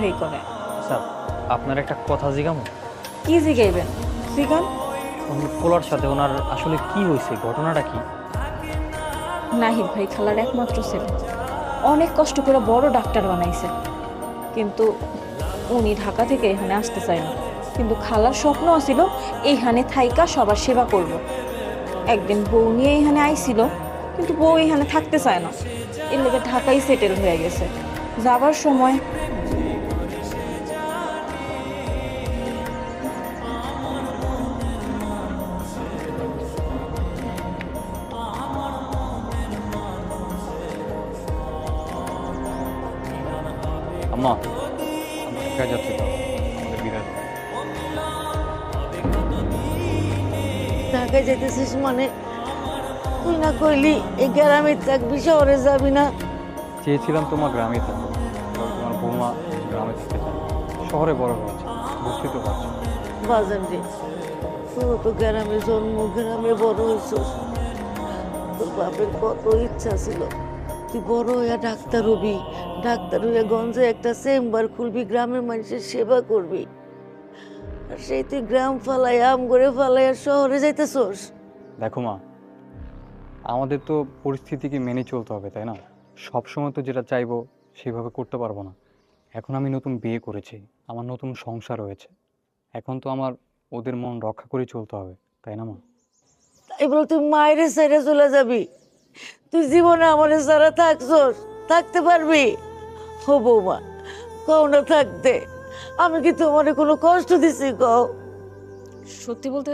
ভাই করে। স্যার আপনার একটা কথা জিজ্ঞামো। কি জিগাইবেন? জিগান। পোলার সাথে ওনার আসলে কি হয়েছে, ঘটনাটা কি? নাহিদ ভাই খালার একমাত্র ছেলে, অনেক কষ্ট করে বড় ডাক্তার বানাইছে, কিন্তু উনি ঢাকা থেকে এখানে আসতে চায় না। কিন্তু খালার স্বপ্ন ছিল এইখানে থাইকা সবার সেবা করব। একদিন বউ নিয়ে এখানে আইছিল, কিন্তু বউ এখানে থাকতে চায় না, এর লেগে ঢাকায় সেটেল হয়ে গেছে। যাবার সময় আম্মা আমরা ঢাকায় যাচ্ছি, তো আমাদের বিদায় দাও। ঢাকায় যেতেছিস মানে? তুই না কইলি এই গ্রামে থাকবি, শহরে যাবি না? চেয়েছিলাম তোমার গ্রামে থাকো, কারণ তোমার বৌমা গ্রামে থাকতে চায়, শহরে বড় হয়েছে, বুঝতে তো পারছো। বাজান রে, তোর তো গ্রামে জন্ম, গ্রামে বড় হয়েছিস। তোর বাপের কত ইচ্ছা ছিল তুই বড় হইয়া ডাক্তার হবি, ডাক্তার হইয়া গঞ্জে একটা চেম্বার খুলবি, গ্রামের মানুষের সেবা করবি। আর সেই তুই গ্রাম ফালাই, আম করে ফালাই আর শহরে যাইতেছোস। দেখো মা, আমাদের তো পরিস্থিতিকে মেনে চলতে হবে, তাই না? সবসময় তো যেটা চাইবো সেভাবে করতে পারবো না। এখন আমি নতুন বিয়ে করেছি, আমার নতুন সংসার হয়েছে, এখন তো আমার ওদের মন রক্ষা করে চলতে হবে, তাই না মা? তাই বলে তুই মায়ের সাইডে চলে যাবি? তুই জীবনে আমার সারা থাকছোস, থাকতে পারবি? ও বৌমা, কও না থাকতে। আমি কি তোমার কোনো কষ্ট দিছি? কও। সত্যি বলতে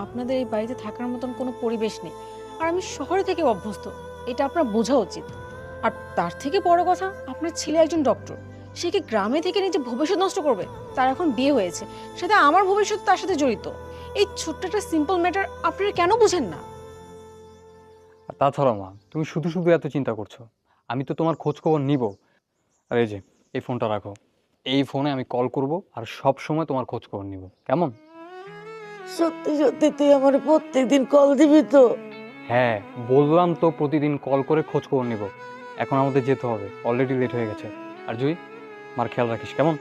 আপনাদের এই বাড়িতে থাকার মতন কোনো পরিবেশ নেই, আর আমি শহরে থেকে অভ্যস্ত, এটা আপনার বোঝা উচিত। আর তার থেকে বড় কথা, আপনার ছেলে একজন ডক্টর, সে কি গ্রামে থেকে নিজে ভবিষ্যৎ নষ্ট করবে? তার এখন বিয়ে হয়েছে, সাথে আমার ভবিষ্যৎ তার সাথে জড়িত। এই ছোট্ট একটা সিম্পল ম্যাটার আপনারা কেন বুঝেন না? আর তাছাড়া মা, তুমি শুধু শুধু এত চিন্তা করছো, আমি তো তোমার খোঁজ খবর নিব। আর এই যে এই ফোনটা রাখো, এই ফোনে আমি কল করব আর সব সময় তোমার খোঁজ খবর নিব, কেমন? সত্যি সত্যি তুই আমার প্রত্যেকদিন কল দিবি তো? হ্যাঁ বললাম তো, প্রতিদিন কল করে খোঁজ খবর নিব। এখন আমাদের যেতে হবে, অলরেডি লেট হয়ে গেছে। আর জুই, মার খেয়াল রাখিস, কেমন?